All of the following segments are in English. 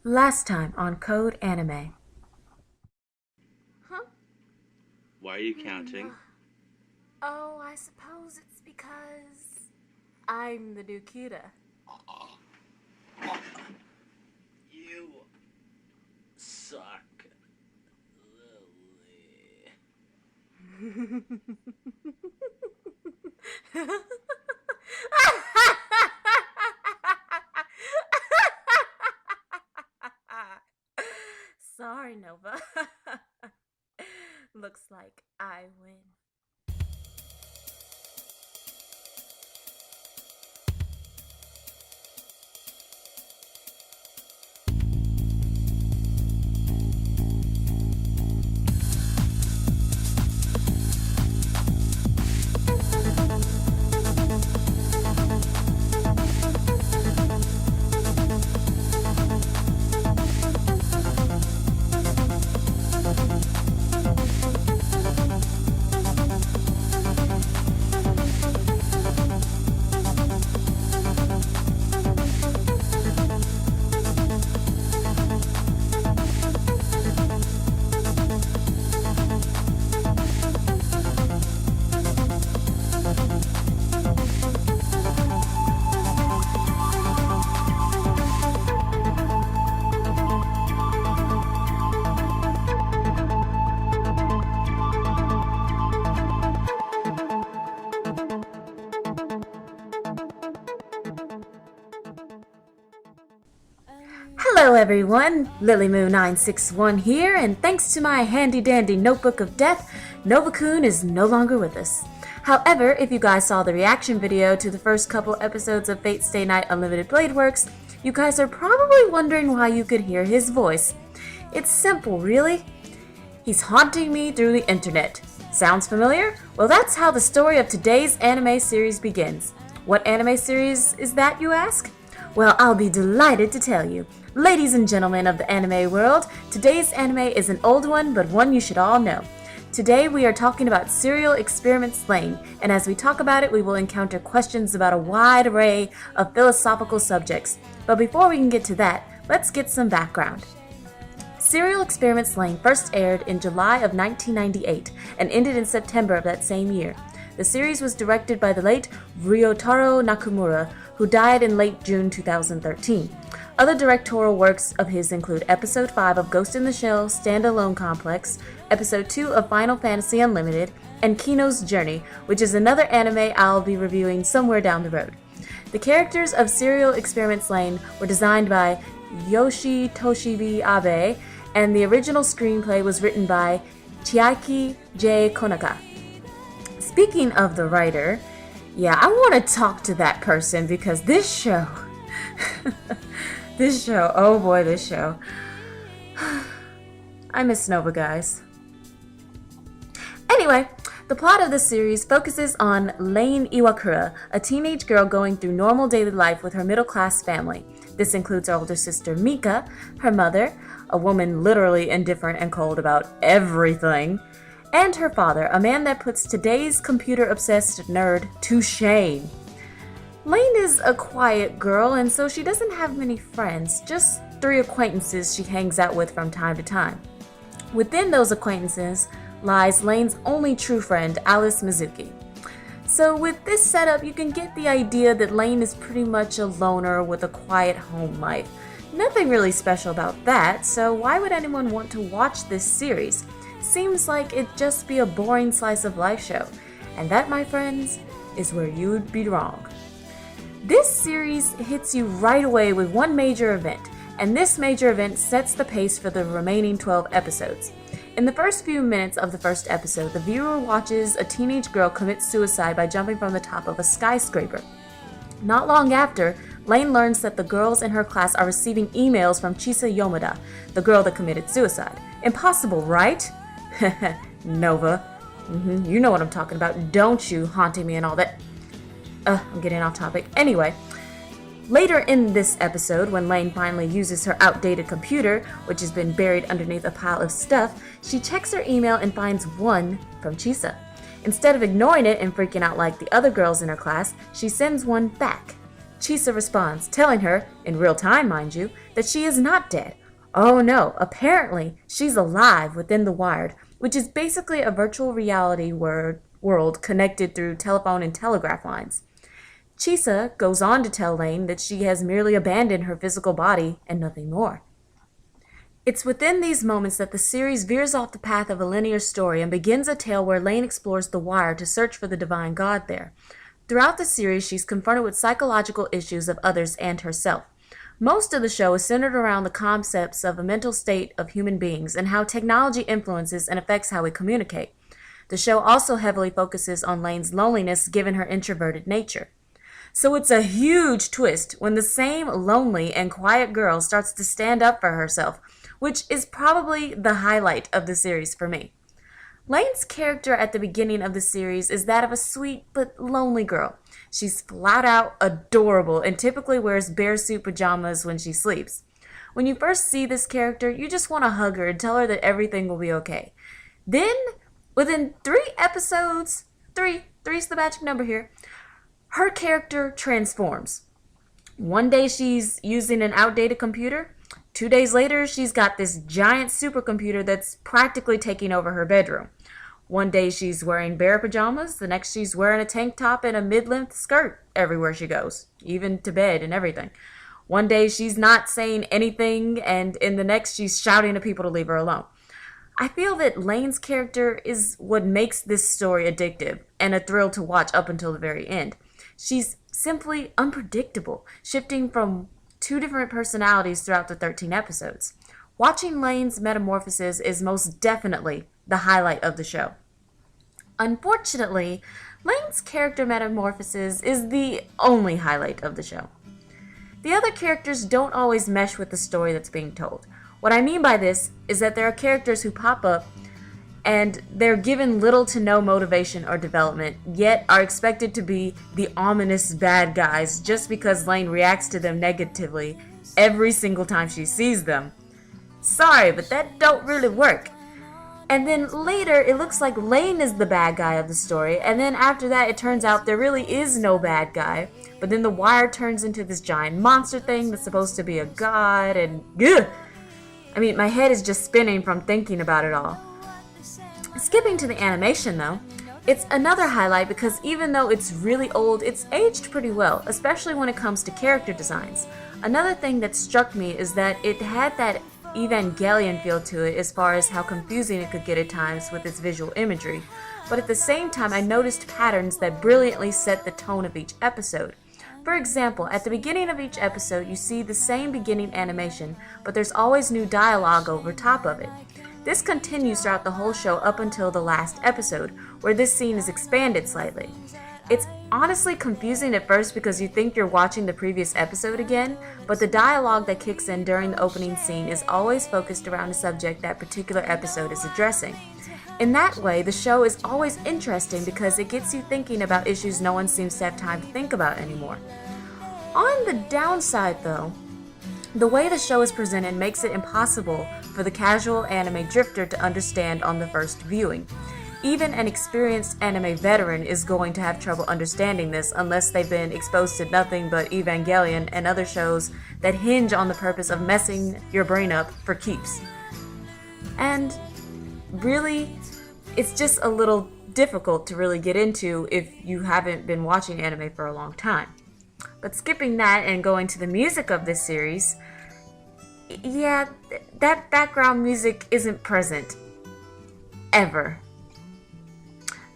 Last time on Code Anime. Huh? Why are you counting? Oh, I suppose it's because I'm the new Kita. You suck, Lily. Sorry, Nova. Looks like I win. Hello everyone, LilyMoo961 here, and thanks to my handy-dandy notebook of death, Nova-kun is no longer with us. However, if you guys saw the reaction video to the first couple episodes of Fate Stay Night Unlimited Blade Works, you guys are probably wondering why you could hear his voice. It's simple, really. He's haunting me through the internet. Sounds familiar? Well, that's how the story of today's anime series begins. What anime series is that, you ask? Well, I'll be delighted to tell you. Ladies and gentlemen of the anime world, today's anime is an old one, but one you should all know. Today we are talking about Serial Experiments Lain, and as we talk about it, we will encounter questions about a wide array of philosophical subjects. But before we can get to that, let's get some background. Serial Experiments Lain first aired in July of 1998 and ended in September of that same year. The series was directed by the late Ryotaro Nakamura, who died in late June 2013. Other directorial works of his include Episode 5 of Ghost in the Shell Standalone Complex, Episode 2 of Final Fantasy Unlimited, and Kino's Journey, which is another anime I'll be reviewing somewhere down the road. The characters of Serial Experiments Lain were designed by Yoshitoshibe Abe, and the original screenplay was written by Chiaki J. Konaka. Speaking of the writer, yeah, I want to talk to that person because this show, oh boy, this show. I miss Nova, guys. Anyway, the plot of this series focuses on Lain Iwakura, a teenage girl going through normal daily life with her middle-class family. This includes her older sister Mika, her mother, a woman literally indifferent and cold about everything, and her father, a man that puts today's computer-obsessed nerd to shame. Lain is a quiet girl, and so she doesn't have many friends, just 3 acquaintances she hangs out with from time to time. Within those acquaintances lies Lain's only true friend, Alice Mizuki. So with this setup, you can get the idea that Lain is pretty much a loner with a quiet home life. Nothing really special about that, so why would anyone want to watch this series? Seems like it'd just be a boring slice of life show. And that, my friends, is where you'd be wrong. This series hits you right away with one major event, and this major event sets the pace for the remaining 12 episodes. In the first few minutes of the first episode, the viewer watches a teenage girl commit suicide by jumping from the top of a skyscraper. Not long after, Lain learns that the girls in her class are receiving emails from Chisa Yomada, the girl that committed suicide. Impossible, right? Nova. You know what I'm talking about, don't you? Haunting me and all that. I'm getting off topic. Anyway, later in this episode, when Lain finally uses her outdated computer, which has been buried underneath a pile of stuff, she checks her email and finds one from Chisa. Instead of ignoring it and freaking out like the other girls in her class, she sends one back. Chisa responds, telling her, in real time mind you, that she is not dead. Oh no, apparently she's alive within the Wired, which is basically a virtual reality world connected through telephone and telegraph lines. Chisa goes on to tell Lain that she has merely abandoned her physical body and nothing more. It's within these moments that the series veers off the path of a linear story and begins a tale where Lain explores the Wire to search for the divine God there. Throughout the series, she's confronted with psychological issues of others and herself. Most of the show is centered around the concepts of a mental state of human beings and how technology influences and affects how we communicate. The show also heavily focuses on Lain's loneliness given her introverted nature. So it's a huge twist when the same lonely and quiet girl starts to stand up for herself, which is probably the highlight of the series for me. Lain's character at the beginning of the series is that of a sweet but lonely girl. She's flat out adorable and typically wears bearsuit pajamas when she sleeps. When you first see this character, you just want to hug her and tell her that everything will be okay. Then, within 3 episodes, three's the magic number here, her character transforms. One day she's using an outdated computer. 2 days later, she's got this giant supercomputer that's practically taking over her bedroom. One day she's wearing bear pajamas, the next she's wearing a tank top and a mid-length skirt everywhere she goes, even to bed and everything. One day she's not saying anything, and in the next she's shouting at people to leave her alone. I feel that Lain's character is what makes this story addictive and a thrill to watch up until the very end. She's simply unpredictable, shifting from 2 different personalities throughout the 13 episodes. Watching Lain's metamorphosis is most definitely the highlight of the show. Unfortunately, Lain's character metamorphosis is the only highlight of the show. The other characters don't always mesh with the story that's being told. What I mean by this is that there are characters who pop up and they're given little to no motivation or development, yet are expected to be the ominous bad guys just because Lain reacts to them negatively every single time she sees them. Sorry, but that don't really work. And then later, it looks like Lain is the bad guy of the story, and then after that, it turns out there really is no bad guy, but then the Wire turns into this giant monster thing that's supposed to be a god, and ugh! I mean, my head is just spinning from thinking about it all. Skipping to the animation though, it's another highlight because even though it's really old, it's aged pretty well, especially when it comes to character designs. Another thing that struck me is that it had that Evangelion feel to it as far as how confusing it could get at times with its visual imagery, but at the same time I noticed patterns that brilliantly set the tone of each episode. For example, at the beginning of each episode you see the same beginning animation, but there's always new dialogue over top of it. This continues throughout the whole show up until the last episode, where this scene is expanded slightly. It's honestly confusing at first because you think you're watching the previous episode again, but the dialogue that kicks in during the opening scene is always focused around a subject that particular episode is addressing. In that way, the show is always interesting because it gets you thinking about issues no one seems to have time to think about anymore. On the downside though, the way the show is presented makes it impossible for the casual anime drifter to understand on the first viewing. Even an experienced anime veteran is going to have trouble understanding this unless they've been exposed to nothing but Evangelion and other shows that hinge on the purpose of messing your brain up for keeps. And really, it's just a little difficult to really get into if you haven't been watching anime for a long time. But skipping that and going to the music of this series, yeah, that background music isn't present. Ever.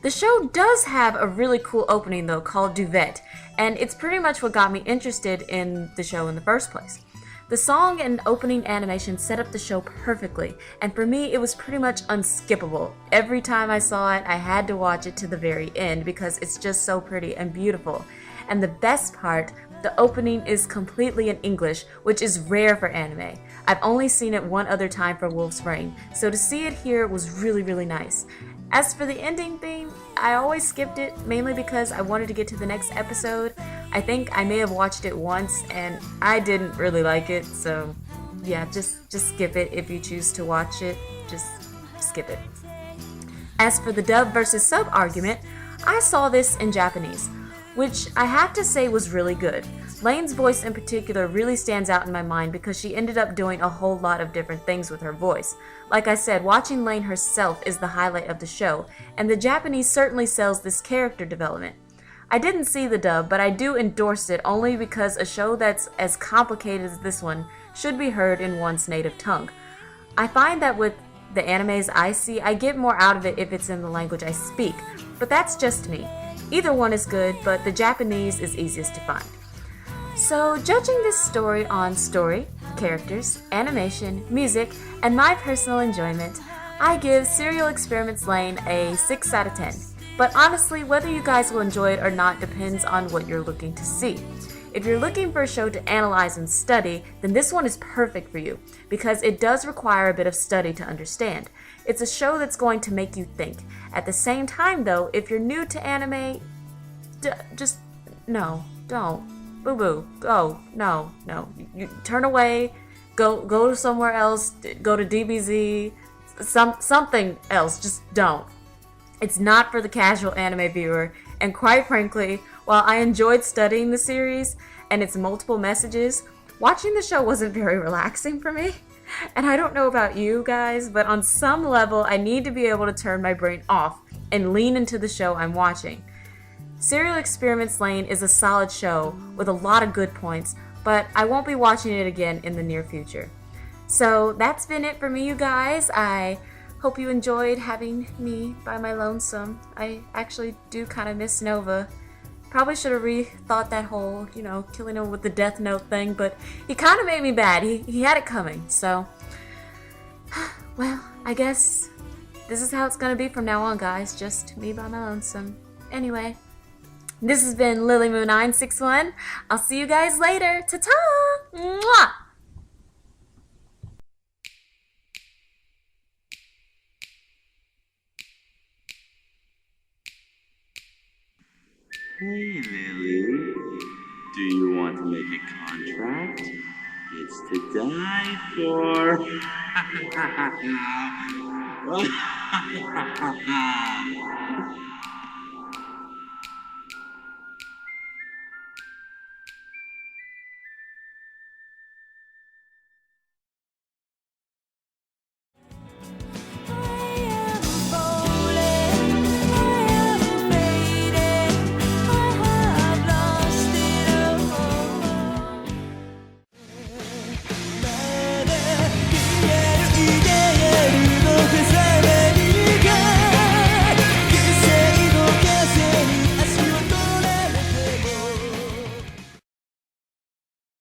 The show does have a really cool opening though called Duvet, and it's pretty much what got me interested in the show in the first place. The song and opening animation set up the show perfectly, and for me it was pretty much unskippable. Every time I saw it, I had to watch it to the very end because it's just so pretty and beautiful. And the best part, the opening is completely in English, which is rare for anime. I've only seen it one other time for Wolf's Rain, so to see it here was really, really nice. As for the ending theme, I always skipped it, mainly because I wanted to get to the next episode. I think I may have watched it once, and I didn't really like it, so yeah, just skip it if you choose to watch it. Just skip it. As for the dub versus sub argument, I saw this in Japanese, which I have to say was really good. Lane's voice in particular really stands out in my mind because she ended up doing a whole lot of different things with her voice. Like I said, watching Lane herself is the highlight of the show, and the Japanese certainly sells this character development. I didn't see the dub, but I do endorse it only because a show that's as complicated as this one should be heard in one's native tongue. I find that with the animes I see, I get more out of it if it's in the language I speak, but that's just me. Either one is good, but the Japanese is easiest to find. So, judging this story on story, characters, animation, music, and my personal enjoyment, I give Serial Experiments Lain a 6 out of 10. But honestly, whether you guys will enjoy it or not depends on what you're looking to see. If you're looking for a show to analyze and study, then this one is perfect for you, because it does require a bit of study to understand. It's a show that's going to make you think. At the same time though, if you're new to anime, don't. Boo-boo, go, no. You turn away, go to somewhere else, go to DBZ, something else, just don't. It's not for the casual anime viewer, and quite frankly, while I enjoyed studying the series and its multiple messages, watching the show wasn't very relaxing for me. And I don't know about you guys, but on some level, I need to be able to turn my brain off and lean into the show I'm watching. Serial Experiments Lain is a solid show with a lot of good points, but I won't be watching it again in the near future. So that's been it for me, you guys. I hope you enjoyed having me by my lonesome. I actually do kind of miss Nova. Probably should have rethought that whole, killing him with the Death Note thing, but he kind of made me bad. He had it coming, so... Well, I guess this is how it's gonna be from now on, guys. Just me by my lonesome. Anyway, this has been LilyMoo961. I'll see you guys later. Ta-ta! Mwah! Hey, Lily. Do you want to make a contract? It's to die for.